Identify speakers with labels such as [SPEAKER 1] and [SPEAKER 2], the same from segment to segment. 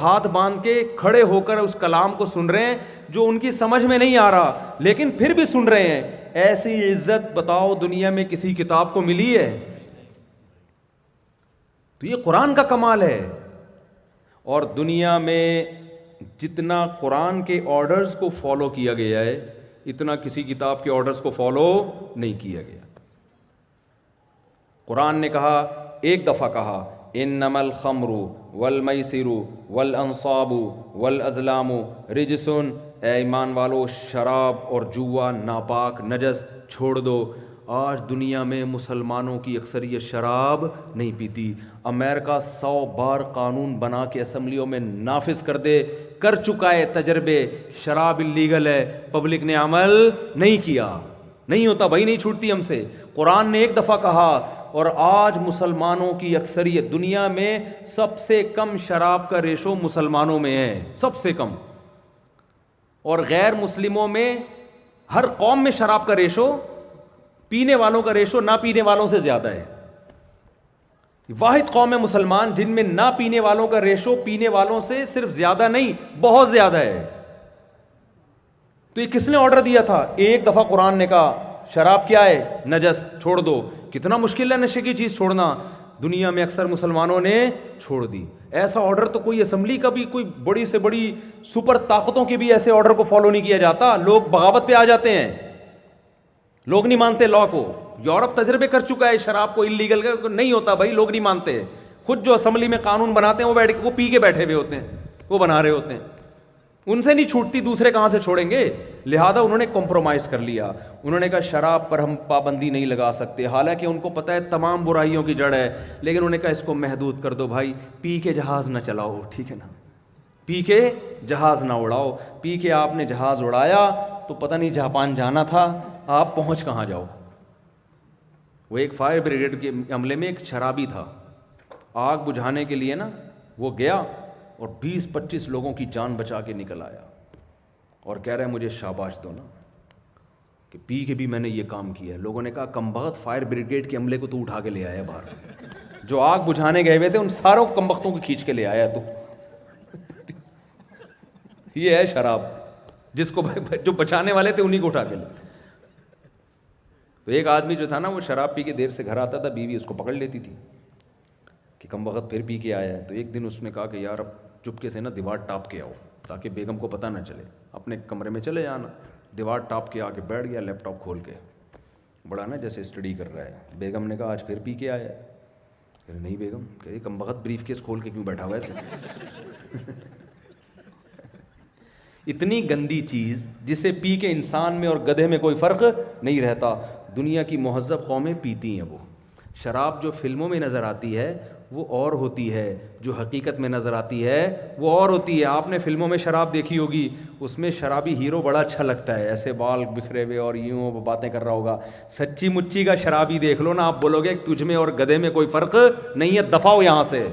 [SPEAKER 1] ہاتھ باندھ کے کھڑے ہو کر اس کلام کو سن رہے ہیں جو ان کی سمجھ میں نہیں آ رہا, لیکن پھر بھی سن رہے ہیں. ایسی عزت بتاؤ دنیا میں کسی کتاب کو ملی ہے؟ تو یہ قرآن کا کمال ہے. اور دنیا میں جتنا قرآن کے آرڈرز کو فالو کیا گیا ہے اتنا کسی کتاب کے آرڈرز کو فالو نہیں کیا گیا. قرآن نے کہا, ایک دفعہ کہا, انما الخمر والمیسر والانصاب والازلام رجس, اے ایمان والو شراب اور جوا ناپاک نجس چھوڑ دو. آج دنیا میں مسلمانوں کی اکثریت شراب نہیں پیتی. امریکہ 100 بار قانون بنا کے اسمبلیوں میں نافذ کر چکا ہے تجربے, شراب اللیگل ہے, پبلک نے عمل نہیں کیا. نہیں ہوتا بھائی, نہیں چھوٹتی ہم سے. قرآن نے ایک دفعہ کہا, اور آج مسلمانوں کی اکثریت, دنیا میں سب سے کم شراب کا ریشو مسلمانوں میں ہے, سب سے کم. اور غیر مسلموں میں, ہر قوم میں شراب کا ریشو, پینے والوں کا ریشو نہ پینے والوں سے زیادہ ہے. واحد قوم ہے مسلمان جن میں نہ پینے والوں کا ریشو پینے والوں سے صرف زیادہ نہیں, بہت زیادہ ہے. تو یہ کس نے آرڈر دیا تھا؟ ایک دفعہ قرآن نے کہا شراب کیا ہے؟ نجس, چھوڑ دو. کتنا مشکل ہے نشے کی چیز چھوڑنا, دنیا میں اکثر مسلمانوں نے چھوڑ دی. ایسا آرڈر تو کوئی اسمبلی کا بھی, کوئی بڑی سے بڑی سپر طاقتوں کے بھی ایسے آرڈر کو فالو نہیں کیا جاتا. لوگ بغاوت پہ آ جاتے ہیں, لوگ نہیں مانتے لا کو. یورپ تجربے کر چکا ہے شراب کو اللیگل کا, نہیں ہوتا بھائی, لوگ نہیں مانتے. خود جو اسمبلی میں قانون بناتے ہیں وہ پی کے بیٹھے ہوئے ہوتے ہیں, وہ بنا رہے ہوتے ہیں. ان سے نہیں چھوٹتی, دوسرے کہاں سے چھوڑیں گے؟ لہذا انہوں نے کمپرومائز کر لیا. انہوں نے کہا شراب پر ہم پابندی نہیں لگا سکتے, حالانکہ ان کو پتہ ہے تمام برائیوں کی جڑ ہے, لیکن انہوں نے کہا اس کو محدود کر دو بھائی. پی کے جہاز نہ چلاؤ, ٹھیک ہے نا, پی کے جہاز نہ اڑاؤ. پی کے آپ نے جہاز اڑایا تو پتہ نہیں جاپان جانا تھا, آپ پہنچ کہاں جاؤ. وہ ایک فائر بریگیڈ کے عملے میں ایک شرابی تھا, آگ بجھانے کے لیے نا وہ گیا اور 20-25 لوگوں کی جان بچا کے نکل آیا, اور کہہ رہا ہے مجھے شاباش دو نا کہ پی کے بھی میں نے یہ کام کیا ہے. لوگوں نے کہا کمبخت, فائر بریگیڈ کے عملے کو تو اٹھا کے لے آیا باہر, جو آگ بجھانے گئے ہوئے تھے ان ساروں کمبختوں کو کھینچ کے لے آیا تو. یہ ہے شراب, جس کو جو بچانے والے تھے انہیں کو اٹھا کے لے. تو ایک آدمی جو تھا نا وہ شراب پی کے دیر سے گھر آتا تھا, بیوی اس کو پکڑ لیتی تھی کہ کم وقت پھر پی کے آیا ہے. تو ایک دن اس نے کہا کہ یار اب چپکے سے نا دیوار ٹاپ کے آؤ تاکہ بیگم کو پتہ نہ چلے, اپنے کمرے میں چلے جانا. دیوار ٹاپ کے آ کے بیٹھ گیا, لیپ ٹاپ کھول کے, بڑا نا جیسے اسٹڈی کر رہا ہے. بیگم نے کہا آج پھر پی کے آیا ہے؟ کہ نہیں بیگم. کہ کم وقت بریف کیس کھول کے کیوں بیٹھا ہوا ہے؟ اتنی گندی چیز جسے پی کے انسان میں اور گدھے میں کوئی فرق نہیں رہتا. دنیا کی مہذب قومیں پیتی ہیں. وہ شراب جو فلموں میں نظر آتی ہے وہ اور ہوتی ہے, جو حقیقت میں نظر آتی ہے وہ اور ہوتی ہے. آپ نے فلموں میں شراب دیکھی ہوگی, اس میں شرابی ہیرو بڑا اچھا لگتا ہے, ایسے بال بکھرے ہوئے اور یوں باتیں کر رہا ہوگا. سچی مچی کا شرابی دیکھ لو نا, آپ بولو گے تجھ میں اور گدھے میں کوئی فرق نہیں ہے, دفع ہو یہاں سے.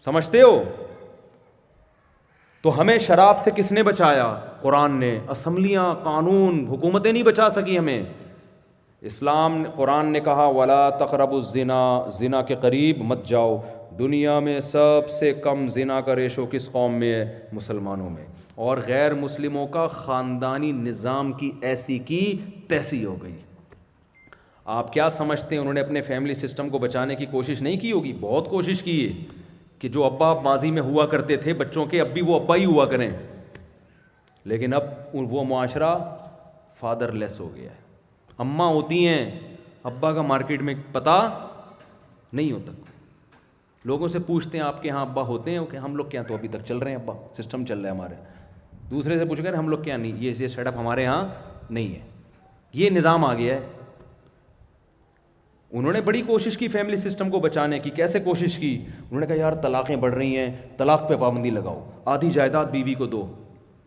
[SPEAKER 1] سمجھتے ہو؟ تو ہمیں شراب سے کس نے بچایا؟ قرآن نے. اسمبلیاں, قانون, حکومتیں نہیں بچا سکی ہمیں. اسلام قرآن نے کہا ولا تقربوا الزنا, زنا کے قریب مت جاؤ. دنیا میں سب سے کم زنا کا ریشو کس قوم میں ہے؟ مسلمانوں میں. اور غیر مسلموں کا خاندانی نظام کی ایسی کی تیسی ہو گئی. آپ کیا سمجھتے ہیں انہوں نے اپنے فیملی سسٹم کو بچانے کی کوشش نہیں کی ہوگی؟ بہت کوشش کی ہے کہ جو ابا ماضی میں ہوا کرتے تھے بچوں کے, اب بھی وہ ابا ہی ہوا کریں. لیکن اب وہ معاشرہ فادر لیس ہو گیا ہے. اماں ہوتی ہیں, ابا کا مارکیٹ میں پتہ نہیں ہوتا. لوگوں سے پوچھتے ہیں آپ کے ہاں ابا ہوتے ہیں؟ کہ ہم لوگ کیا تو ابھی تک چل رہے ہیں, ابا سسٹم چل رہا ہے ہمارے. دوسرے سے پوچھ کر ہم لوگ کیا نہیں, یہ سیٹ اپ ہمارے ہاں نہیں ہے. یہ نظام آ گیا ہے. انہوں نے بڑی کوشش کی فیملی سسٹم کو بچانے کی. کیسے کوشش کی؟ انہوں نے کہا یار طلاقیں بڑھ رہی ہیں, طلاق پہ پابندی لگاؤ, آدھی جائیداد بیوی کو دو.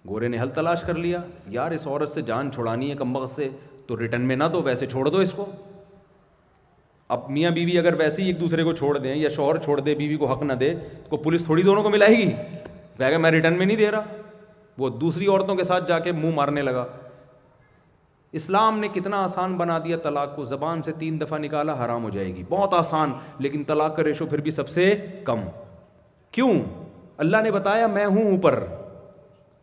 [SPEAKER 1] گورے نے حل تلاش کر لیا, یار اس عورت سے جان چھڑانی ہے کم وقت سے, تو ریٹرن میں نہ دو, ویسے چھوڑ دو اس کو. اب میاں بیوی اگر ویسے ہی ایک دوسرے کو چھوڑ دیں, یا شوہر چھوڑ دے بیوی کو حق نہ دے, تو پولیس تھوڑی دونوں کو ملائے گی. کہے گا میں ریٹرن میں نہیں دے رہا. وہ دوسری عورتوں کے ساتھ جا کے منہ مارنے لگا. اسلام نے کتنا آسان بنا دیا طلاق کو. زبان سے 3 دفعہ نکالا حرام ہو جائے گی, بہت آسان. لیکن طلاق کا ریشو پھر بھی سب سے کم. کیوں؟ اللہ نے بتایا میں ہوں اوپر.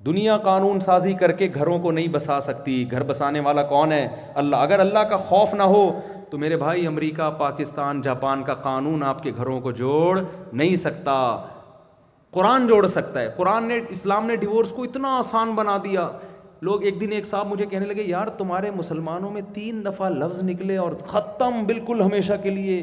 [SPEAKER 1] دنیا قانون سازی کر کے گھروں کو نہیں بسا سکتی. گھر بسانے والا کون ہے؟ اللہ. اگر اللہ کا خوف نہ ہو تو میرے بھائی امریکہ، پاکستان، جاپان کا قانون آپ کے گھروں کو جوڑ نہیں سکتا. قرآن جوڑ سکتا ہے. قرآن نے، اسلام نے ڈیورس کو اتنا آسان بنا دیا. لوگ ایک دن ایک صاحب مجھے کہنے لگے یار تمہارے مسلمانوں میں 3 دفعہ لفظ نکلے اور ختم بالکل ہمیشہ کے لیے،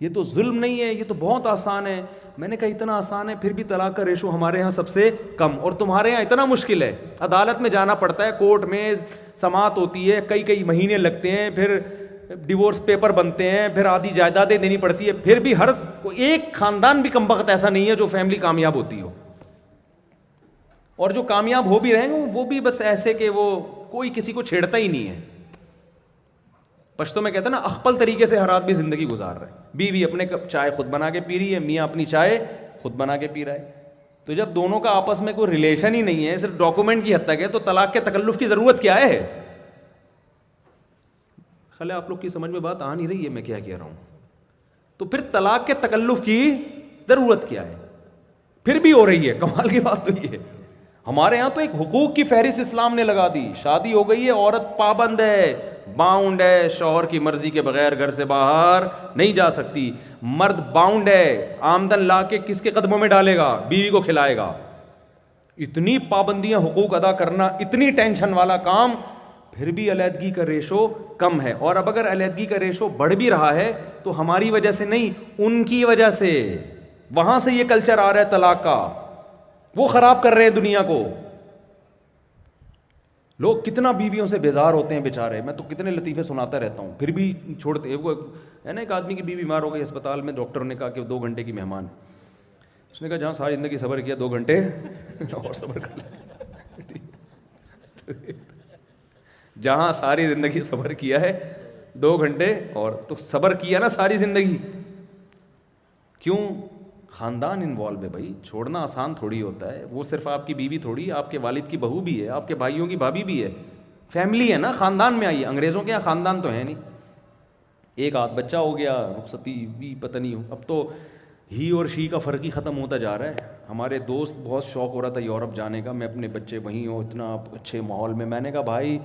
[SPEAKER 1] یہ تو ظلم نہیں ہے، یہ تو بہت آسان ہے. میں نے کہا اتنا آسان ہے پھر بھی طلاق کا ریشو ہمارے ہاں سب سے کم، اور تمہارے ہاں اتنا مشکل ہے. عدالت میں جانا پڑتا ہے، کورٹ میں سماعت ہوتی ہے، کئی مہینے لگتے ہیں، پھر ڈیورس پیپر بنتے ہیں، پھر آدھی جائیدادیں دینی پڑتی ہے. پھر بھی ہر ایک خاندان بھی کم بخت ایسا نہیں ہے جو فیملی کامیاب ہوتی ہو. اور جو کامیاب ہو بھی رہے ہیں وہ بھی بس ایسے کہ وہ کوئی کسی کو چھیڑتا ہی نہیں ہے. پشتو میں کہتے ہیں نا اخپل طریقے سے ہر آدمی زندگی گزار رہا ہے. بیوی اپنے کپ چائے خود بنا کے پی رہی ہے، میاں اپنی چائے خود بنا کے پی رہا ہے. تو جب دونوں کا آپس میں کوئی ریلیشن ہی نہیں ہے، صرف ڈاکومنٹ کی حد تک ہے، تو طلاق کے تکلف کی ضرورت کیا ہے؟ خلے آپ لوگ کی سمجھ میں بات آ نہیں رہی ہے میں کیا کہہ رہا ہوں. تو پھر طلاق کے تکلف کی ضرورت کیا ہے؟ پھر بھی ہو رہی ہے. کمال کی بات تو یہ ہے ہمارے ہاں تو ایک حقوق کی فہرست اسلام نے لگا دی. شادی ہو گئی ہے، عورت پابند ہے، باؤنڈ ہے، شوہر کی مرضی کے بغیر گھر سے باہر نہیں جا سکتی. مرد باؤنڈ ہے، آمدن لا کے کس کے قدموں میں ڈالے گا؟ بیوی کو کھلائے گا. اتنی پابندیاں، حقوق ادا کرنا، اتنی ٹینشن والا کام، پھر بھی علیحدگی کا ریشو کم ہے. اور اب اگر علیحدگی کا ریشو بڑھ بھی رہا ہے تو ہماری وجہ سے نہیں، ان کی وجہ سے. وہاں سے یہ کلچر آ رہا ہے طلاق کا، وہ خراب کر رہے ہیں دنیا کو. لوگ کتنا بیویوں سے بیزار ہوتے ہیں بیچارے. میں تو کتنے لطیفے سناتا رہتا ہوں، پھر بھی چھوڑتے. وہ ہے نا ایک آدمی کی بیوی بیمار ہو گئی اسپتال میں، ڈاکٹر نے کہا کہ 2 گھنٹے کی مہمان ہے. اس نے کہا جہاں ساری زندگی صبر کیا 2 گھنٹے اور صبر کر لیں. جہاں ساری زندگی صبر کیا ہے 2 گھنٹے اور، تو صبر کیا نا ساری زندگی. کیوں؟ خاندان انوالو ہے بھائی. چھوڑنا آسان تھوڑی ہوتا ہے. وہ صرف آپ کی بیوی تھوڑی، آپ کے والد کی بہو بھی ہے، آپ کے بھائیوں کی بھابھی بھی ہے. فیملی ہے نا، خاندان میں آئی ہے. انگریزوں کے یہاں خاندان تو ہے نہیں. ایک آدھ بچہ ہو گیا، رخصتی بھی پتہ نہیں ہو. اب تو ہی اور شی کا فرق ہی ختم ہوتا جا رہا ہے. ہمارے دوست بہت شوق ہو رہا تھا یورپ جانے کا، میں اپنے بچے وہیں ہوں اتنا اچھے ماحول میں. میں نے کہا بھائی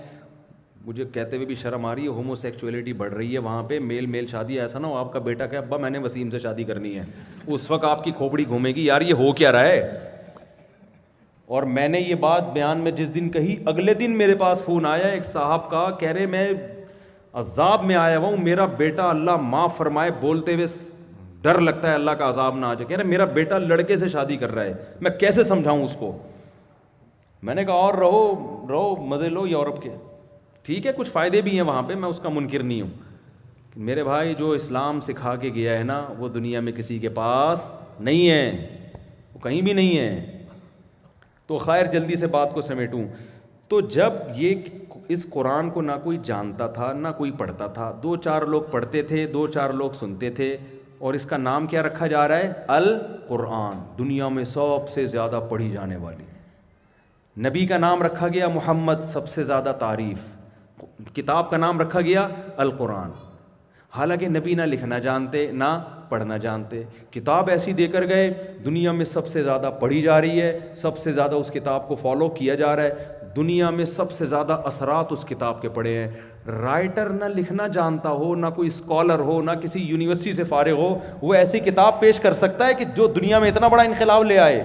[SPEAKER 1] مجھے کہتے ہوئے بھی شرم آ رہی ہے، ہومو سیکچولیٹی بڑھ رہی ہے وہاں پہ، میل شادی. ایسا نہ ہو آپ کا بیٹا کہ ابا میں نے وسیم سے شادی کرنی ہے، اس وقت آپ کی کھوپڑی گھومے گی یار یہ ہو کیا رہا ہے. اور میں نے یہ بات بیان میں جس دن کہی، اگلے دن میرے پاس فون آیا ایک صاحب کا، کہہ رہے میں عذاب میں آیا ہوا ہوں، میرا بیٹا اللہ معاف فرمائے، بولتے ہوئے ڈر لگتا ہے اللہ کا عذاب نہ آ جائے. کہہ رہے میرا بیٹا لڑکے سے شادی کر رہا ہے، میں کیسے سمجھاؤں اس کو. میں نے کہا اور رہو مزے لو یورپ کے. ٹھیک ہے کچھ فائدے بھی ہیں وہاں پہ، میں اس کا منکر نہیں ہوں. میرے بھائی جو اسلام سکھا کے گیا ہے نا وہ دنیا میں کسی کے پاس نہیں ہے، وہ کہیں بھی نہیں ہے. تو خیر جلدی سے بات کو سمیٹوں. تو جب یہ اس قرآن کو نہ کوئی جانتا تھا نہ کوئی پڑھتا تھا، 2-4 لوگ پڑھتے تھے، 2-4 لوگ سنتے تھے، اور اس کا نام کیا رکھا جا رہا ہے؟ القرآن. دنیا میں سب سے زیادہ پڑھی جانے والی. نبی کا نام رکھا گیا محمد، سب سے زیادہ تعریف. کتاب کا نام رکھا گیا القرآن. حالانکہ نبی نہ لکھنا جانتے نہ پڑھنا جانتے. کتاب ایسی دے کر گئے، دنیا میں سب سے زیادہ پڑھی جا رہی ہے، سب سے زیادہ اس کتاب کو فالو کیا جا رہا ہے. دنیا میں سب سے زیادہ اثرات اس کتاب کے پڑے ہیں. رائٹر نہ لکھنا جانتا ہو، نہ کوئی اسکالر ہو، نہ کسی یونیورسٹی سے فارغ ہو، وہ ایسی کتاب پیش کر سکتا ہے کہ جو دنیا میں اتنا بڑا انقلاب لے آئے.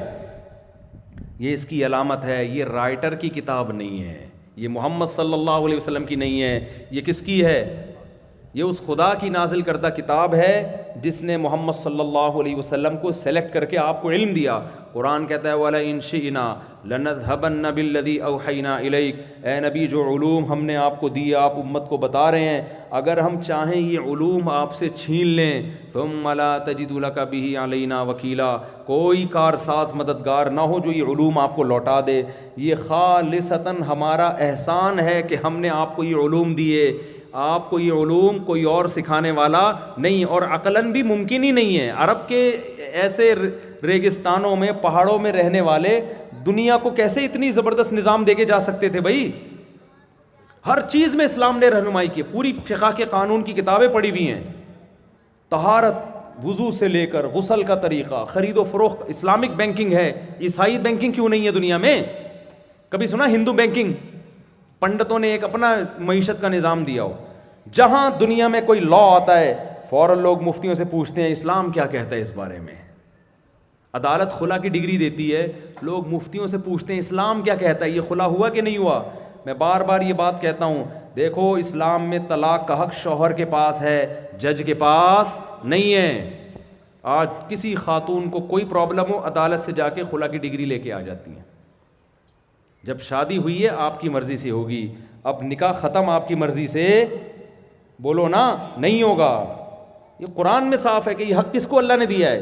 [SPEAKER 1] یہ اس کی علامت ہے. یہ رائٹر کی کتاب نہیں ہے، یہ محمد صلی اللہ علیہ وسلم کی نہیں ہے. یہ کس کی ہے؟ یہ اس خدا کی نازل کردہ کتاب ہے جس نے محمد صلی اللہ علیہ وسلم کو سلیکٹ کر کے آپ کو علم دیا. قرآن کہتا ہے وَلَئِن شِئْنَا لَنَذْهَبَنَّ بِالَّذِي أَوْحَيْنَا إِلَيْكَ. اے نبی جو علوم ہم نے آپ کو دیے آپ امت کو بتا رہے ہیں، اگر ہم چاہیں یہ علوم آپ سے چھین لیں، ثُمَّ لَا تَجِدُ لَكَ بِهِ عَلَيْنَا وَكِيلًا، کوئی کارساز مددگار نہ ہو جو یہ علوم آپ کو لوٹا دے. یہ خالصتاً ہمارا احسان ہے کہ ہم نے آپ کو یہ علوم دیے. آپ کو یہ علوم کوئی اور سکھانے والا نہیں، اور عقلاً بھی ممکن ہی نہیں ہے. عرب کے ایسے ریگستانوں میں، پہاڑوں میں رہنے والے دنیا کو کیسے اتنی زبردست نظام دے کے جا سکتے تھے بھائی؟ ہر چیز میں اسلام نے رہنمائی کی. پوری فقہ کے قانون کی کتابیں پڑھی ہوئی ہیں، طہارت وضو سے لے کر غسل کا طریقہ, خرید و فروخت, اسلامک بینکنگ ہے. عیسائی بینکنگ کیوں نہیں ہے دنیا میں؟ کبھی سنا ہندو بینکنگ؟ پنڈتوں نے ایک اپنا معیشت کا نظام دیا ہو. جہاں دنیا میں کوئی لا آتا ہے فوراً لوگ مفتیوں سے پوچھتے ہیں اسلام کیا کہتا ہے اس بارے میں. عدالت خلا کی ڈگری دیتی ہے, لوگ مفتیوں سے پوچھتے ہیں اسلام کیا کہتا ہے, یہ خلا ہوا کہ نہیں ہوا. میں بار بار یہ بات کہتا ہوں, دیکھو اسلام میں طلاق کا حق شوہر کے پاس ہے, جج کے پاس نہیں ہے. آج کسی خاتون کو کوئی پرابلم ہو, عدالت سے جا کے خلا کی ڈگری لے کے آ جاتی ہیں. جب شادی ہوئی ہے آپ کی مرضی سے ہوگی, اب نکاح ختم آپ کی مرضی سے بولو نا نہیں ہوگا. یہ قرآن میں صاف ہے کہ یہ حق کس کو اللہ نے دیا ہے.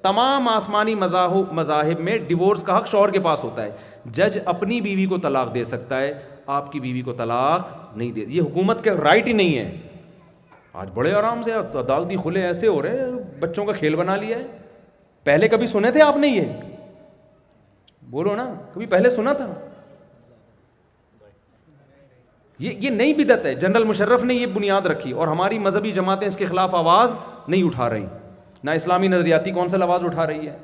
[SPEAKER 1] تمام آسمانی مذاہب میں ڈیورس کا حق شوہر کے پاس ہوتا ہے. جج اپنی بیوی کو طلاق دے سکتا ہے, آپ کی بیوی کو طلاق نہیں دے. یہ حکومت کا رائٹ ہی نہیں ہے. آج بڑے آرام سے عدالتی کھلے ایسے ہو رہے, بچوں کا کھیل بنا لیا ہے. پہلے کبھی سنے تھے آپ نے؟ یہ بولو نا, کبھی پہلے سنا تھا؟ یہ نئی بدعت ہے. جنرل مشرف نے یہ بنیاد رکھی اور ہماری مذہبی جماعتیں اس کے خلاف آواز نہیں اٹھا رہی, نہ اسلامی نظریاتی کونسل آواز اٹھا رہی ہے.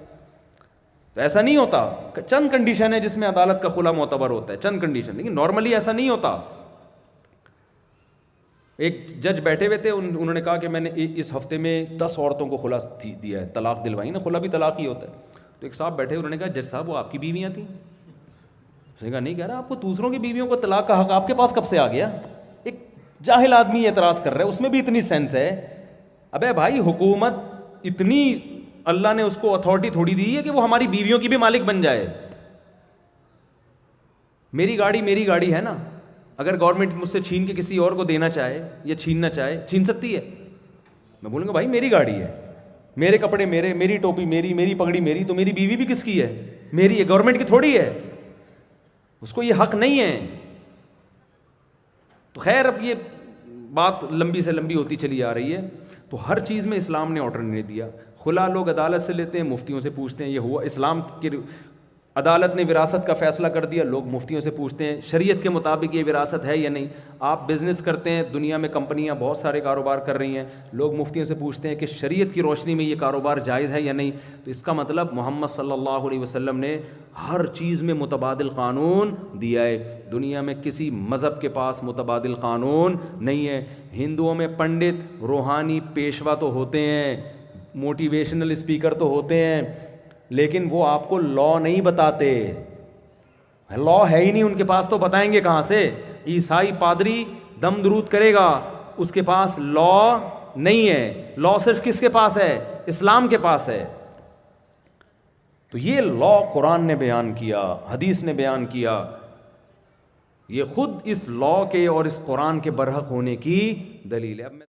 [SPEAKER 1] تو ایسا نہیں ہوتا. چند کنڈیشن ہے جس میں عدالت کا خلا معتبر ہوتا ہے, چند کنڈیشن, لیکن نارملی ایسا نہیں ہوتا. ایک جج بیٹھے ہوئے تھے, انہوں نے کہا کہ میں نے اس ہفتے میں 10 عورتوں کو خلا دیا ہے, طلاق دلوائی نا, خلا بھی طلاق ہی ہوتا ہے. تو ایک صاحب بیٹھے, انہوں نے کہا جج صاحب وہ آپ کی بیویاں تھیں؟ اس نے کہا نہیں. کہہ رہا آپ کو دوسروں کی بیویوں کو طلاق کا حق آپ کے پاس کب سے آ گیا؟ ایک جاہل آدمی اعتراض کر رہا ہے, اس میں بھی اتنی سینس ہے. ابے بھائی حکومت اتنی, اللہ نے اس کو اتھارٹی تھوڑی دی ہے کہ وہ ہماری بیویوں کی بھی مالک بن جائے. میری گاڑی ہے نا, اگر گورنمنٹ مجھ سے چھین کے کسی اور کو دینا چاہے یا چھیننا چاہے, چھین سکتی ہے. میں بولوں گا بھائی میری گاڑی ہے, میرے کپڑے میرے, میری ٹوپی میری, میری پگڑی میری, تو میری بیوی بھی کس کی ہے؟ میری ہے, گورنمنٹ کی تھوڑی ہے. اس کو یہ حق نہیں ہے. تو خیر اب یہ بات لمبی سے لمبی ہوتی چلی آ رہی ہے. تو ہر چیز میں اسلام نے آرڈر نہیں دیا. خلا لوگ عدالت سے لیتے ہیں, مفتیوں سے پوچھتے ہیں. یہ ہوا اسلام کی عدالت نے وراثت کا فیصلہ کر دیا, لوگ مفتیوں سے پوچھتے ہیں شریعت کے مطابق یہ وراثت ہے یا نہیں. آپ بزنس کرتے ہیں, دنیا میں کمپنیاں بہت سارے کاروبار کر رہی ہیں, لوگ مفتیوں سے پوچھتے ہیں کہ شریعت کی روشنی میں یہ کاروبار جائز ہے یا نہیں. تو اس کا مطلب محمد صلی اللہ علیہ وسلم نے ہر چیز میں متبادل قانون دیا ہے. دنیا میں کسی مذہب کے پاس متبادل قانون نہیں ہے. ہندوؤں میں پنڈت روحانی پیشوا تو ہوتے ہیں, موٹیویشنل اسپیکر تو ہوتے ہیں, لیکن وہ آپ کو لا نہیں بتاتے. لا ہے ہی نہیں ان کے پاس, تو بتائیں گے کہاں سے؟ عیسائی پادری دم درود کرے گا, اس کے پاس لا نہیں ہے. لا صرف کس کے پاس ہے؟ اسلام کے پاس ہے. تو یہ لا قرآن نے بیان کیا, حدیث نے بیان کیا. یہ خود اس لا کے اور اس قرآن کے برحق ہونے کی دلیل ہے. اب میں